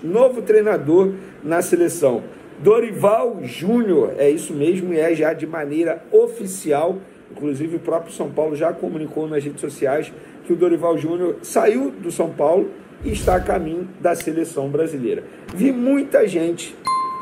novo treinador na seleção. Dorival Júnior, é isso mesmo, e é já de maneira oficial. Inclusive o próprio São Paulo já comunicou nas redes sociais que o Dorival Júnior saiu do São Paulo e está a caminho da seleção brasileira. Vi muita gente,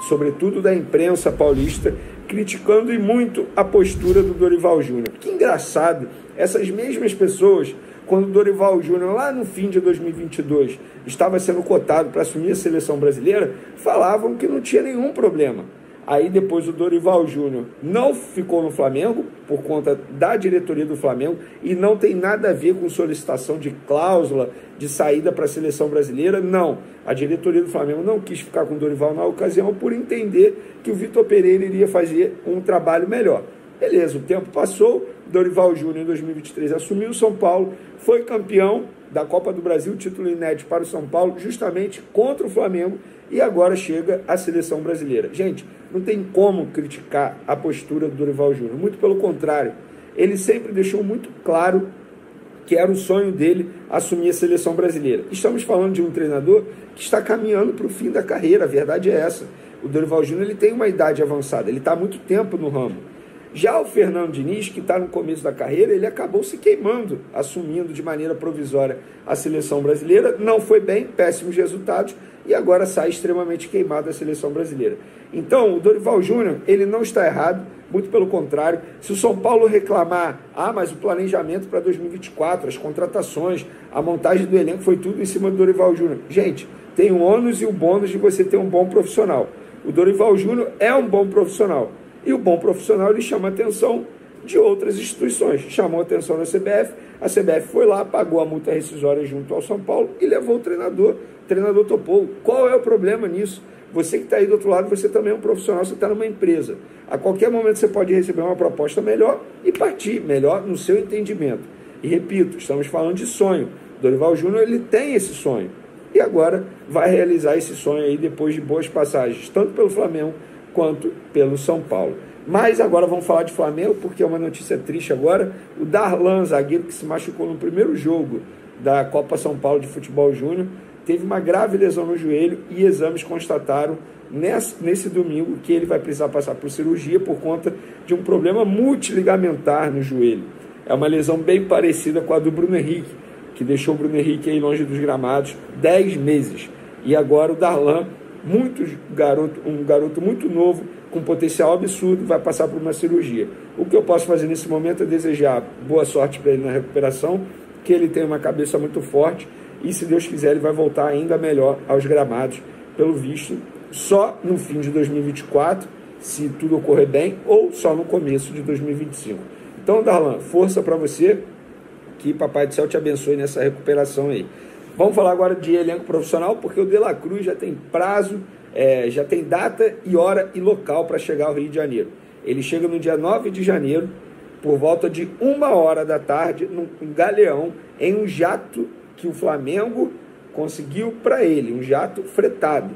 sobretudo da imprensa paulista, criticando e muito a postura do Dorival Júnior. Que engraçado, essas mesmas pessoas, quando o Dorival Júnior, lá no fim de 2022, estava sendo cotado para assumir a seleção brasileira, falavam que não tinha nenhum problema. Aí depois o Dorival Júnior não ficou no Flamengo, por conta da diretoria do Flamengo, e não tem nada a ver com solicitação de cláusula de saída para a seleção brasileira, não. A diretoria do Flamengo não quis ficar com o Dorival na ocasião por entender que o Vitor Pereira iria fazer um trabalho melhor. Beleza, o tempo passou, Dorival Júnior em 2023 assumiu o São Paulo, foi campeão da Copa do Brasil, título inédito para o São Paulo, justamente contra o Flamengo, e agora chega à seleção brasileira. Gente, não tem como criticar a postura do Dorival Júnior, muito pelo contrário, ele sempre deixou muito claro que era o sonho dele assumir a seleção brasileira. Estamos falando de um treinador que está caminhando para o fim da carreira, a verdade é essa. O Dorival Júnior ele tem uma idade avançada, ele está há muito tempo no ramo. Já o Fernando Diniz, que está no começo da carreira, ele acabou se queimando, assumindo de maneira provisória a seleção brasileira, não foi bem, péssimos resultados, e agora sai extremamente queimado da seleção brasileira. Então, o Dorival Júnior, ele não está errado, muito pelo contrário. Se o São Paulo reclamar, mas o planejamento para 2024, as contratações, a montagem do elenco, foi tudo em cima do Dorival Júnior. Gente, tem o ônus e o bônus de você ter um bom profissional. O Dorival Júnior é um bom profissional. E o bom profissional, ele chama a atenção de outras instituições. Chamou a atenção da CBF, a CBF foi lá, pagou a multa rescisória junto ao São Paulo e levou o treinador topou. Qual é o problema nisso? Você que está aí do outro lado, você também é um profissional, você está numa empresa. A qualquer momento você pode receber uma proposta melhor e partir melhor no seu entendimento. E repito, estamos falando de sonho. Dorival Júnior, ele tem esse sonho. E agora vai realizar esse sonho aí depois de boas passagens, tanto pelo Flamengo quanto pelo São Paulo. Mas agora vamos falar de Flamengo, porque é uma notícia triste agora. O Darlan, zagueiro que se machucou no primeiro jogo da Copa São Paulo de Futebol Júnior, teve uma grave lesão no joelho e exames constataram nesse domingo que ele vai precisar passar por cirurgia por conta de um problema multiligamentar no joelho. É uma lesão bem parecida com a do Bruno Henrique, que deixou o Bruno Henrique aí longe dos gramados 10 meses. E agora o Darlan, um garoto muito novo, com potencial absurdo, vai passar por uma cirurgia. O que eu posso fazer nesse momento é desejar boa sorte para ele na recuperação, que ele tem uma cabeça muito forte e, se Deus quiser, ele vai voltar ainda melhor aos gramados, pelo visto, só no fim de 2024, se tudo ocorrer bem, ou só no começo de 2025. Então, Darlan, força para você, que Papai do Céu te abençoe nessa recuperação aí. Vamos falar agora de elenco profissional, porque o De La Cruz já tem prazo, já tem data e hora e local para chegar ao Rio de Janeiro. Ele chega no dia 9 de janeiro, por volta de 1h da tarde, num galeão, em um jato que o Flamengo conseguiu para ele, um jato fretado.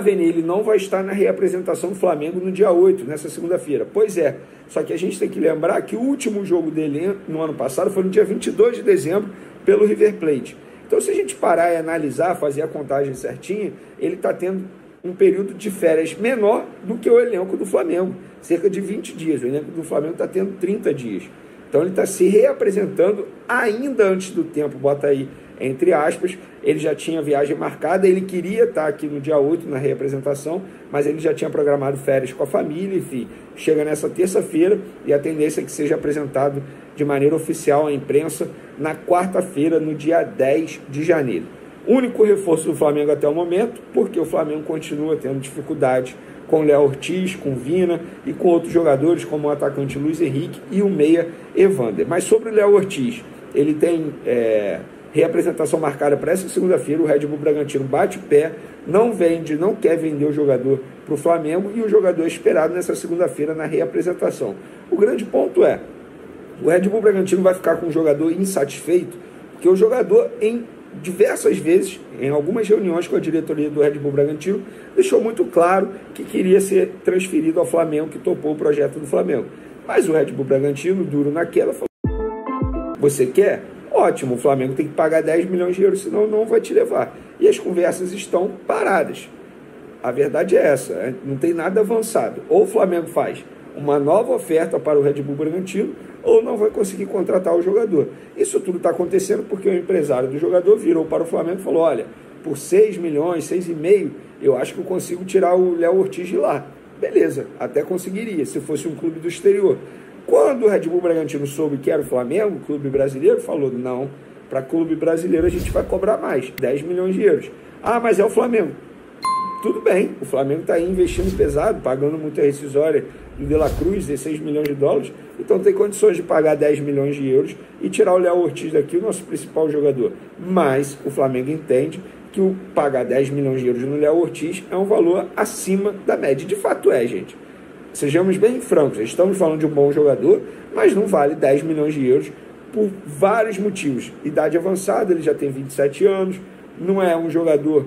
Ele não vai estar na reapresentação do Flamengo no dia 8, nessa segunda-feira. Pois é, só que a gente tem que lembrar que o último jogo dele no ano passado foi no dia 22 de dezembro, pelo River Plate. Então, se a gente parar e analisar, fazer a contagem certinha, ele está tendo um período de férias menor do que o elenco do Flamengo, cerca de 20 dias. O elenco do Flamengo está tendo 30 dias. Então, ele está se reapresentando ainda antes do tempo, bota aí entre aspas. Ele já tinha viagem marcada, ele queria estar aqui no dia 8 na reapresentação, mas ele já tinha programado férias com a família, enfim. Chega nessa terça-feira e a tendência é que seja apresentado de maneira oficial à imprensa na quarta-feira, no dia 10 de janeiro. Único reforço do Flamengo até o momento, porque o Flamengo continua tendo dificuldade com Léo Ortiz, com Vina e com outros jogadores, como o atacante Luiz Henrique e o meia Evander. Mas sobre o Léo Ortiz, ele tem reapresentação marcada para essa segunda-feira. O Red Bull Bragantino bate o pé, não quer vender o jogador para o Flamengo, e o jogador é esperado nessa segunda-feira na reapresentação. O grande ponto é, o Red Bull Bragantino vai ficar com o jogador insatisfeito, porque o jogador, em diversas vezes, em algumas reuniões com a diretoria do Red Bull Bragantino, deixou muito claro que queria ser transferido ao Flamengo, que topou o projeto do Flamengo. Mas o Red Bull Bragantino, duro naquela, falou: você quer? Ótimo, o Flamengo tem que pagar 10 milhões de euros, senão não vai te levar. e as conversas estão paradas. A verdade é essa, não tem nada avançado. Ou o Flamengo faz uma nova oferta para o Red Bull Bragantino, ou não vai conseguir contratar o jogador. Isso tudo está acontecendo porque o empresário do jogador virou para o Flamengo e falou: olha, por 6 milhões, 6,5, eu acho que eu consigo tirar o Léo Ortiz de lá. Beleza, até conseguiria, se fosse um clube do exterior. Quando o Red Bull Bragantino soube que era o Flamengo, o clube brasileiro, falou: não, para clube brasileiro a gente vai cobrar mais, 10 milhões de euros. Ah, mas é o Flamengo. Tudo bem, o Flamengo está aí investindo pesado, pagando multa rescisória do De La Cruz, 16 milhões de dólares, então tem condições de pagar 10 milhões de euros e tirar o Léo Ortiz daqui, o nosso principal jogador. Mas o Flamengo entende que o pagar 10 milhões de euros no Léo Ortiz é um valor acima da média. De fato é, gente. Sejamos bem francos, estamos falando de um bom jogador, mas não vale 10 milhões de euros por vários motivos. Idade avançada, ele já tem 27 anos, não é um jogador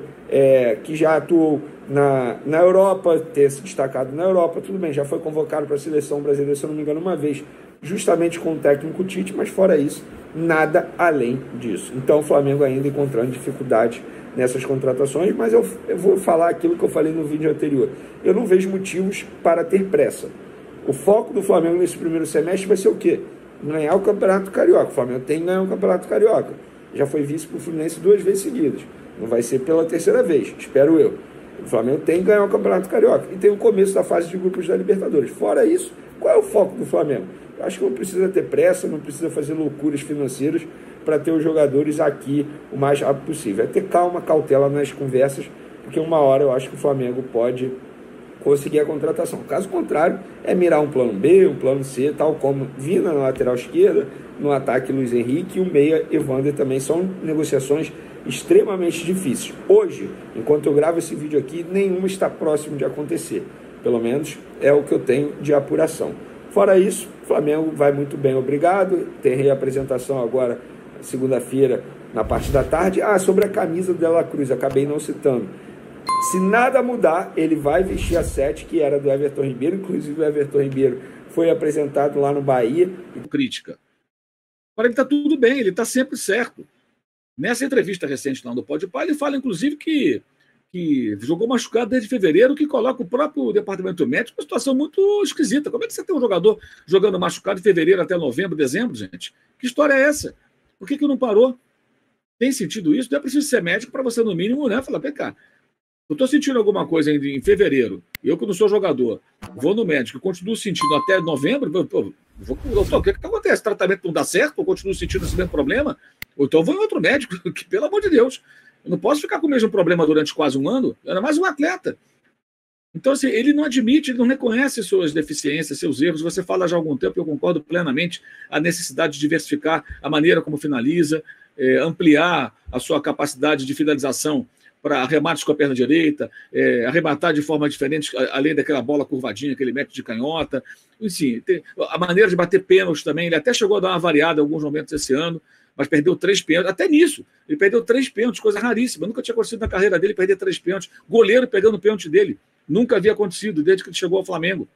que já atuou na Europa, ter se destacado na Europa, tudo bem, já foi convocado para a seleção brasileira, se eu não me engano, uma vez, justamente com o técnico Tite, mas fora isso, nada além disso. Então o Flamengo ainda encontrando dificuldades nessas contratações, mas eu vou falar aquilo que eu falei no vídeo anterior. Eu não vejo motivos para ter pressa. O foco do Flamengo nesse primeiro semestre vai ser o quê? Ganhar o Campeonato Carioca. O Flamengo tem que ganhar o Campeonato Carioca. Já foi vice para o Fluminense 2 vezes seguidas. Não vai ser pela terceira vez, espero eu. O Flamengo tem que ganhar o Campeonato Carioca. E tem o começo da fase de grupos da Libertadores. Fora isso, qual é o foco do Flamengo? Eu acho que não precisa ter pressa, não precisa fazer loucuras financeiras para ter os jogadores aqui o mais rápido possível. É ter calma, cautela nas conversas, porque uma hora eu acho que o Flamengo pode conseguir a contratação. Caso contrário, é mirar um plano B, um plano C, tal como Vina na lateral esquerda, no ataque Luiz Henrique e o meia Evander também. São negociações extremamente difíceis. Hoje, enquanto eu gravo esse vídeo aqui, nenhuma está próximo de acontecer. Pelo menos é o que eu tenho de apuração. Fora isso, o Flamengo vai muito bem, obrigado. Tem reapresentação agora, segunda-feira, na parte da tarde. Sobre a camisa do De La Cruz, acabei não citando. Se nada mudar, ele vai vestir a 7, que era do Everton Ribeiro. Inclusive, o Everton Ribeiro foi apresentado lá no Bahia. Crítica. Para ele está tudo bem, ele está sempre certo. Nessa entrevista recente lá no Podpah, ele fala, inclusive, que jogou machucado desde fevereiro, que coloca o próprio departamento médico em uma situação muito esquisita. Como é que você tem um jogador jogando machucado de fevereiro até novembro, dezembro, gente? Que história é essa? Por que não parou? Tem sentido isso? Não é preciso ser médico para você, no mínimo, né, falar: vem cá, eu estou sentindo alguma coisa em fevereiro, eu que não sou jogador, vou no médico, continuo sentindo até novembro, doutor, o que acontece? O tratamento não dá certo, eu continuo sentindo esse mesmo problema? Ou então eu vou em outro médico, que, pelo amor de Deus, eu não posso ficar com o mesmo problema durante quase um ano, era mais um atleta. Então, assim, ele não admite, ele não reconhece suas deficiências, seus erros. Você fala já há algum tempo, eu concordo plenamente, a necessidade de diversificar a maneira como finaliza, ampliar a sua capacidade de finalização para arremates com a perna direita, arrematar de forma diferente, além daquela bola curvadinha que ele mete de canhota. Enfim, a maneira de bater pênaltis também, ele até chegou a dar uma variada em alguns momentos esse ano, mas perdeu 3 pênaltis. Até nisso, ele perdeu 3 pênaltis, coisa raríssima. Nunca tinha acontecido na carreira dele perder 3 pênaltis. Goleiro pegando o pênalti dele. Nunca havia acontecido desde que ele chegou ao Flamengo.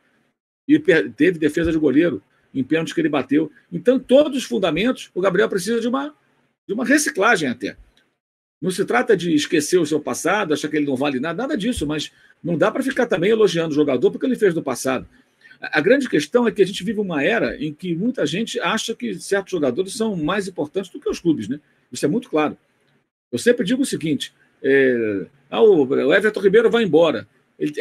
E teve defesa de goleiro em pênaltis que ele bateu. Então, todos os fundamentos, o Gabriel precisa de uma reciclagem até. Não se trata de esquecer o seu passado, achar que ele não vale nada, nada disso, mas não dá para ficar também elogiando o jogador porque ele fez no passado. A grande questão é que a gente vive uma era em que muita gente acha que certos jogadores são mais importantes do que os clubes, né? Isso é muito claro. Eu sempre digo o seguinte, o Everton Ribeiro vai embora. Ele,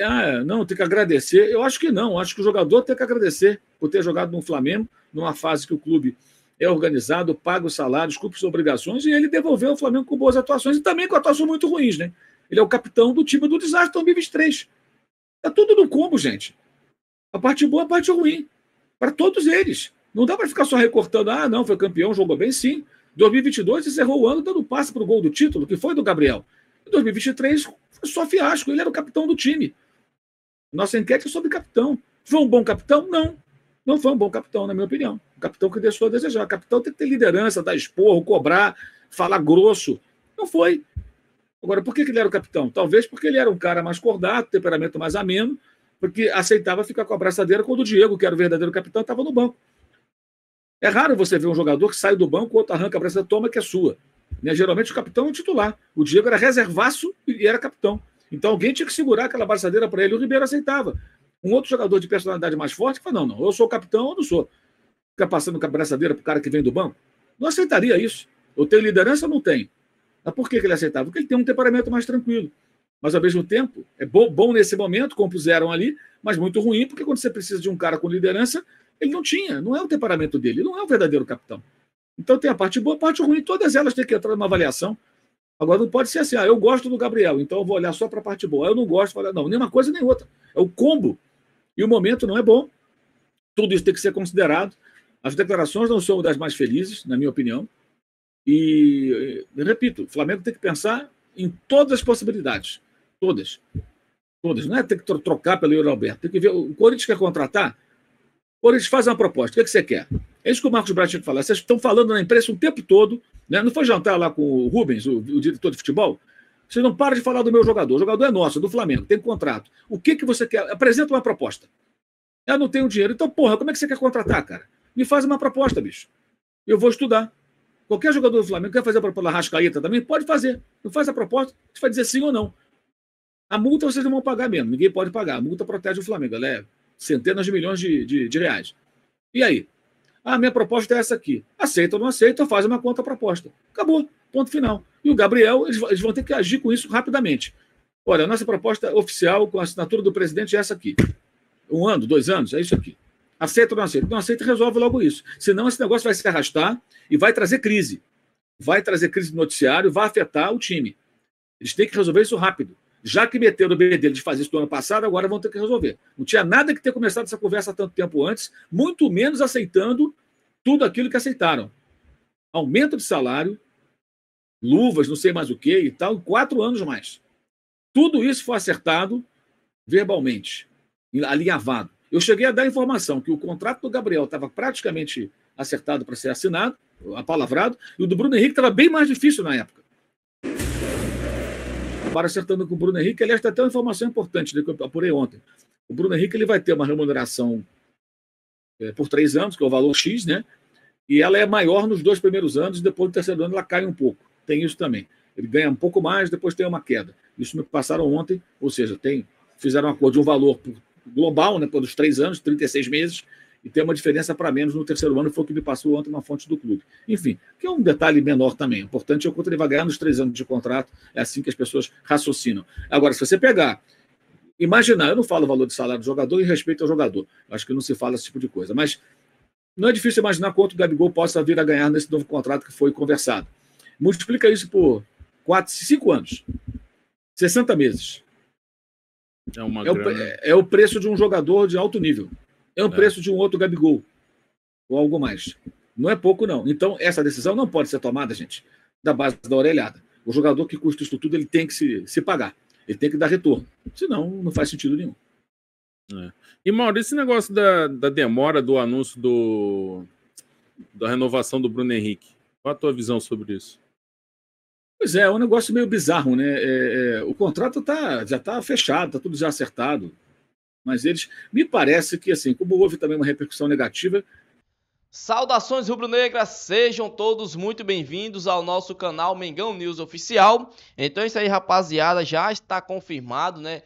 não, tem que agradecer. Eu acho que não, acho que o jogador tem que agradecer por ter jogado no Flamengo, numa fase que o clube é organizado, paga os salários, cumpre suas obrigações, e ele devolveu o Flamengo com boas atuações, e também com atuações muito ruins, né? Ele é o capitão do time do desastre 2023. Está tudo no combo, gente. A parte boa, a parte ruim. Para todos eles. Não dá para ficar só recortando, não, foi campeão, jogou bem, sim. 2022 encerrou o ano dando passe para o gol do título, que foi do Gabriel. Em 2023 foi só fiasco, ele era o capitão do time. Nossa enquete é sobre capitão. Foi um bom capitão? Não. Não foi um bom capitão, na minha opinião. Um capitão que deixou a desejar. O capitão tem que ter liderança, dar esporro, cobrar, falar grosso. Não foi. Agora, por que ele era o capitão? Talvez porque ele era um cara mais cordato, temperamento mais ameno, porque aceitava ficar com a braçadeira quando o Diego, que era o verdadeiro capitão, estava no banco. É raro você ver um jogador que sai do banco, o outro arranca a braçadeira, toma que é sua. Né? Geralmente o capitão é o titular. O Diego era reservaço e era capitão. Então alguém tinha que segurar aquela braçadeira para ele. O Ribeiro aceitava. Um outro jogador de personalidade mais forte falou, não, eu sou capitão ou não sou. Fica passando com a braçadeira para o cara que vem do banco. Não aceitaria isso. Eu tenho liderança ou não tenho? Mas por que ele aceitava? Porque ele tem um temperamento mais tranquilo. Mas, ao mesmo tempo, é bom nesse momento, compuseram ali, mas muito ruim, porque quando você precisa de um cara com liderança, ele não tinha, não é o temperamento dele, ele não é o verdadeiro capitão. Então tem a parte boa, a parte ruim, todas elas têm que entrar numa avaliação. Agora não pode ser assim, eu gosto do Gabriel, então eu vou olhar só para a parte boa. Eu não gosto, vou olhar, não, nem uma coisa nem outra. É o combo. E o momento não é bom. Tudo isso tem que ser considerado. As declarações não são das mais felizes, na minha opinião. E, repito, o Flamengo tem que pensar em todas as possibilidades. Todas. Não é ter que trocar pelo Yuri Alberto. Tem que ver. O Corinthians quer contratar? O Corinthians faz uma proposta. O que você quer? É isso que o Marcos Braz tinha que falar. Vocês estão falando na imprensa o tempo todo. Né? Não foi jantar lá com o Rubens, o diretor de futebol? Vocês não param de falar do meu jogador. O jogador é nosso, é do Flamengo, tem contrato. O que você quer? Apresenta uma proposta. Eu não tenho dinheiro. Então, porra, como é que você quer contratar, cara? Me faz uma proposta, bicho. Eu vou estudar. Qualquer jogador do Flamengo quer fazer pela Arrascaeta também? Pode fazer. Não faz a proposta, você vai dizer sim ou não. A multa vocês não vão pagar mesmo. Ninguém pode pagar. A multa protege o Flamengo. Ela é centenas de milhões de reais. E aí? Minha proposta é essa aqui. Aceita ou não aceita, faz uma contraproposta. Acabou. Ponto final. E o Gabriel, eles vão ter que agir com isso rapidamente. Olha, a nossa proposta oficial com a assinatura do presidente é essa aqui. 1 ano, 2 anos, é isso aqui. Aceita ou não aceita? Não aceita, resolve logo isso. Senão esse negócio vai se arrastar e vai trazer crise. Vai trazer crise no noticiário, vai afetar o time. Eles têm que resolver isso rápido. Já que meteram o bedelho de fazer isso no ano passado, agora vão ter que resolver. Não tinha nada que ter começado essa conversa há tanto tempo antes, muito menos aceitando tudo aquilo que aceitaram. Aumento de salário, luvas, não sei mais o que e tal, 4 anos mais. Tudo isso foi acertado verbalmente, alinhavado. Eu cheguei a dar informação que o contrato do Gabriel estava praticamente acertado para ser assinado, apalavrado, e o do Bruno Henrique estava bem mais difícil na época. Para acertando com o Bruno Henrique, aliás, tem até uma informação importante, né, que eu apurei ontem. O Bruno Henrique ele vai ter uma remuneração por 3 anos, que é o valor X, né? E ela é maior nos 2 primeiros anos, depois do 3º ano ela cai um pouco. Tem isso também. Ele ganha um pouco mais, depois tem uma queda. Isso me passaram ontem, ou seja, fizeram um acordo de um valor global, né, pelos 3 anos, 36 meses, e tem uma diferença para menos no 3º ano, foi o que me passou ontem uma fonte do clube. Enfim, que é um detalhe menor também. O importante é o quanto ele vai ganhar nos 3 anos de contrato, é assim que as pessoas raciocinam. Agora, se você pegar, imaginar, eu não falo o valor de salário do jogador e respeito ao jogador, acho que não se fala esse tipo de coisa, mas não é difícil imaginar quanto o Gabigol possa vir a ganhar nesse novo contrato que foi conversado. Multiplica isso por 5 anos, 60 meses. É o preço de um jogador de alto nível. É o preço de um outro Gabigol, ou algo mais. Não é pouco, não. Então, essa decisão não pode ser tomada, gente, da base da orelhada. O jogador que custa isso tudo, ele tem que se pagar. Ele tem que dar retorno. Senão, não faz sentido nenhum. E, Mauro, esse negócio da demora do anúncio da renovação do Bruno Henrique, qual a tua visão sobre isso? Pois é um negócio meio bizarro, né? O contrato já está fechado, está tudo já acertado. Mas me parece que, assim, como houve também uma repercussão negativa. Saudações rubro-negras, sejam todos muito bem-vindos ao nosso canal Mengão News Oficial. Então é isso aí, rapaziada, já está confirmado, né?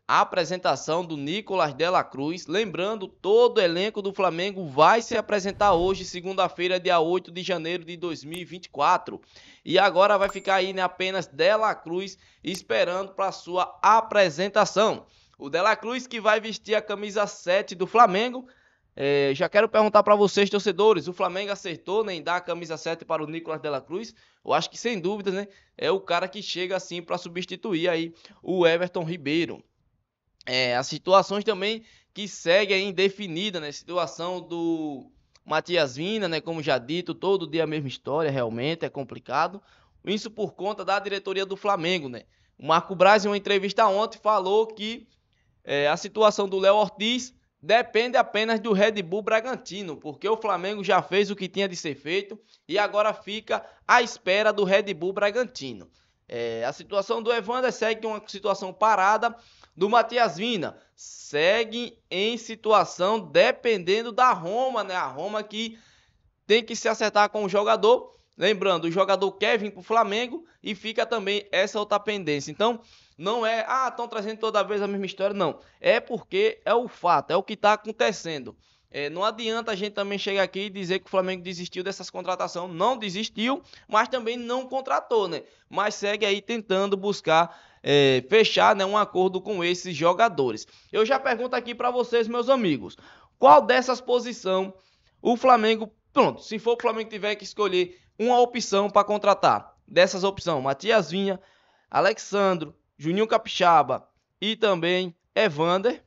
A apresentação do Nicolás de la Cruz. Lembrando, todo o elenco do Flamengo vai se apresentar hoje, segunda-feira, dia 8 de janeiro de 2024. E agora vai ficar aí, né, apenas de la Cruz esperando para sua apresentação. O de la Cruz que vai vestir a camisa 7 do Flamengo. Já quero perguntar para vocês, torcedores, o Flamengo acertou, né, em dar a camisa 7 para o Nicolás de la Cruz? Eu acho que sem dúvidas, né, é o cara que chega assim para substituir aí o Everton Ribeiro. As situações também que seguem indefinidas, né, situação do Matias Vina, né, como já dito, todo dia a mesma história, realmente é complicado. Isso por conta da diretoria do Flamengo, né. O Marco Braz, em uma entrevista ontem, falou que a situação do Léo Ortiz depende apenas do Red Bull Bragantino, porque o Flamengo já fez o que tinha de ser feito e agora fica à espera do Red Bull Bragantino. A situação do Evander segue uma situação parada, do Matias Vina segue em situação dependendo da Roma, né? A Roma que tem que se acertar com o jogador Lembrando, o jogador quer vir para o Flamengo e fica também essa outra pendência. Então, não é, estão trazendo toda vez a mesma história, não. É porque é o fato, é o que está acontecendo. Não adianta a gente também chegar aqui e dizer que o Flamengo desistiu dessas contratações. Não desistiu, mas também não contratou, né? Mas segue aí tentando buscar fechar, né, um acordo com esses jogadores. Eu já pergunto aqui para vocês, meus amigos, qual dessas posições o Flamengo... Pronto, se for o Flamengo tiver que escolher uma opção para contratar, dessas opções, Matias Vinha, Alexandro, Juninho Capixaba e também Evander.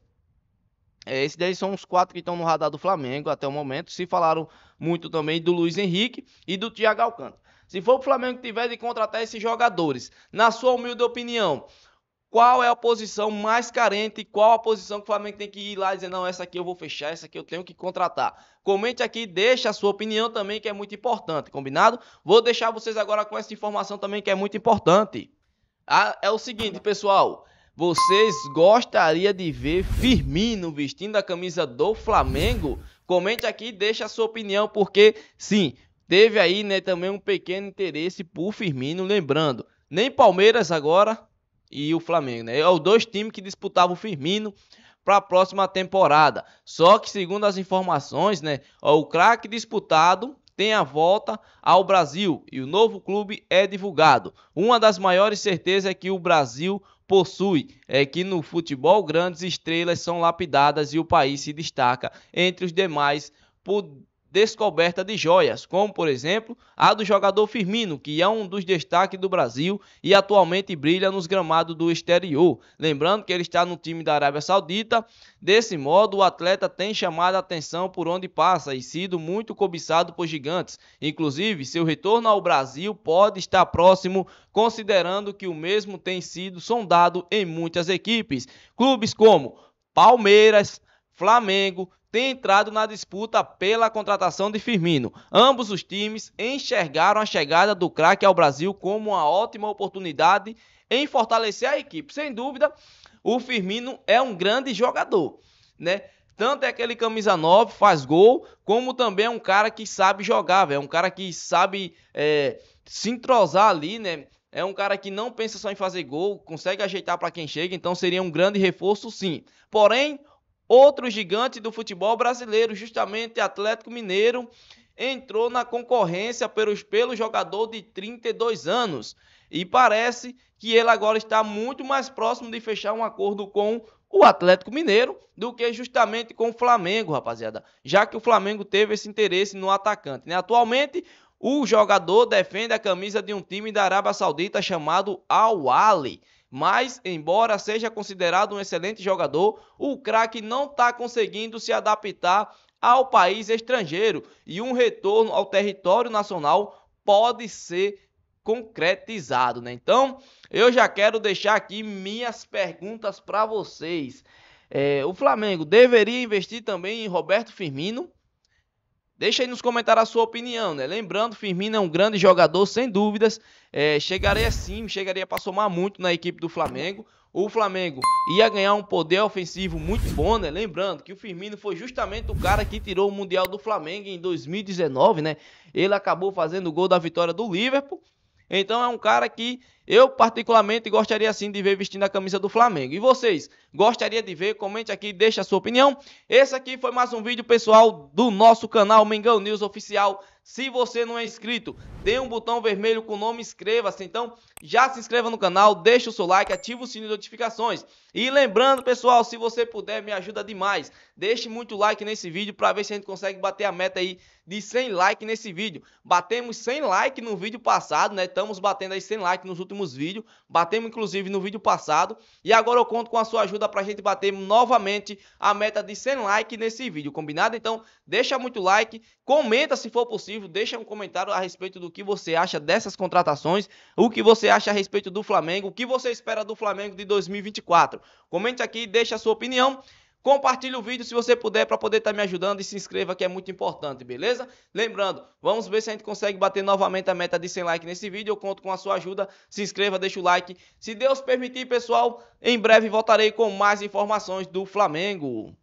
Esses daí são os 4 que estão no radar do Flamengo até o momento. Se falaram muito também do Luiz Henrique e do Thiago Alcântara. Se for o Flamengo que tiver de contratar esses jogadores, na sua humilde opinião, qual é a posição mais carente? Qual a posição que o Flamengo tem que ir lá e dizer, não, essa aqui eu vou fechar, essa aqui eu tenho que contratar? Comente aqui, deixa a sua opinião também, que é muito importante, combinado? Vou deixar vocês agora com essa informação também, que é muito importante. É o seguinte, pessoal, vocês gostariam de ver Firmino vestindo a camisa do Flamengo? Comente aqui, deixa a sua opinião, porque sim, teve aí, né, também um pequeno interesse por Firmino, lembrando, nem Palmeiras agora e o Flamengo, né? É os 2 times que disputavam o Firmino para a próxima temporada. Só que, segundo as informações, né, o craque disputado tem a volta ao Brasil e o novo clube é divulgado. Uma das maiores certezas é que o Brasil possui é que no futebol grandes estrelas são lapidadas e o país se destaca entre os demais por descoberta de joias, como por exemplo a do jogador Firmino, que é um dos destaques do Brasil e atualmente brilha nos gramados do exterior. Lembrando que ele está no time da Arábia Saudita. Desse modo, o atleta tem chamado a atenção por onde passa e sido muito cobiçado por gigantes. Inclusive, seu retorno ao Brasil pode estar próximo, considerando que o mesmo tem sido sondado em muitas equipes. Clubes como Palmeiras, Flamengo tem entrado na disputa pela contratação de Firmino. Ambos os times enxergaram a chegada do craque ao Brasil como uma ótima oportunidade em fortalecer a equipe. Sem dúvida, o Firmino é um grande jogador, né? Tanto é aquele camisa 9, faz gol, como também é um cara que sabe jogar, é um cara que sabe se entrosar ali, né? É um cara que não pensa só em fazer gol, consegue ajeitar para quem chega, então seria um grande reforço sim. Porém, outro gigante do futebol brasileiro, justamente Atlético Mineiro, entrou na concorrência pelo jogador de 32 anos. E parece que ele agora está muito mais próximo de fechar um acordo com o Atlético Mineiro do que justamente com o Flamengo, rapaziada. Já que o Flamengo teve esse interesse no atacante, né? Atualmente, o jogador defende a camisa de um time da Arábia Saudita chamado Al Ahly. Mas, embora seja considerado um excelente jogador, o craque não está conseguindo se adaptar ao país estrangeiro e um retorno ao território nacional pode ser concretizado, né? Então, eu já quero deixar aqui minhas perguntas para vocês. O Flamengo deveria investir também em Roberto Firmino? Deixa aí nos comentários a sua opinião, né? Lembrando, Firmino é um grande jogador, sem dúvidas. Chegaria para somar muito na equipe do Flamengo. O Flamengo ia ganhar um poder ofensivo muito bom, né? Lembrando que o Firmino foi justamente o cara que tirou o Mundial do Flamengo em 2019, né? Ele acabou fazendo o gol da vitória do Liverpool. Então é um cara que eu particularmente gostaria sim de ver vestindo a camisa do Flamengo. E vocês, gostaria de ver? Comente aqui, deixa a sua opinião. Esse aqui foi mais um vídeo, pessoal, do nosso canal Mengão News Oficial. Se você não é inscrito, tem um botão vermelho com o nome, inscreva-se. Então, já se inscreva no canal, deixa o seu like, ativa o sininho de notificações. E lembrando, pessoal, se você puder, me ajuda demais. Deixe muito like nesse vídeo para ver se a gente consegue bater a meta aí de 100 likes nesse vídeo. Batemos 100 likes no vídeo passado, né? Estamos batendo aí 100 likes nos últimos vídeos. Batemos, inclusive, no vídeo passado. E agora eu conto com a sua ajuda para a gente bater novamente a meta de 100 likes nesse vídeo, combinado? Então, deixa muito like, comenta se for possível, deixa um comentário a respeito do que você acha dessas contratações, o que você acha a respeito do Flamengo, o que você espera do Flamengo de 2024. Comente aqui, deixa a sua opinião. Compartilhe o vídeo se você puder para poder estar me ajudando e se inscreva que é muito importante, beleza? Lembrando, vamos ver se a gente consegue bater novamente a meta de 100 likes nesse vídeo. Eu conto com a sua ajuda, se inscreva, deixa o like. Se Deus permitir, pessoal, em breve voltarei com mais informações do Flamengo.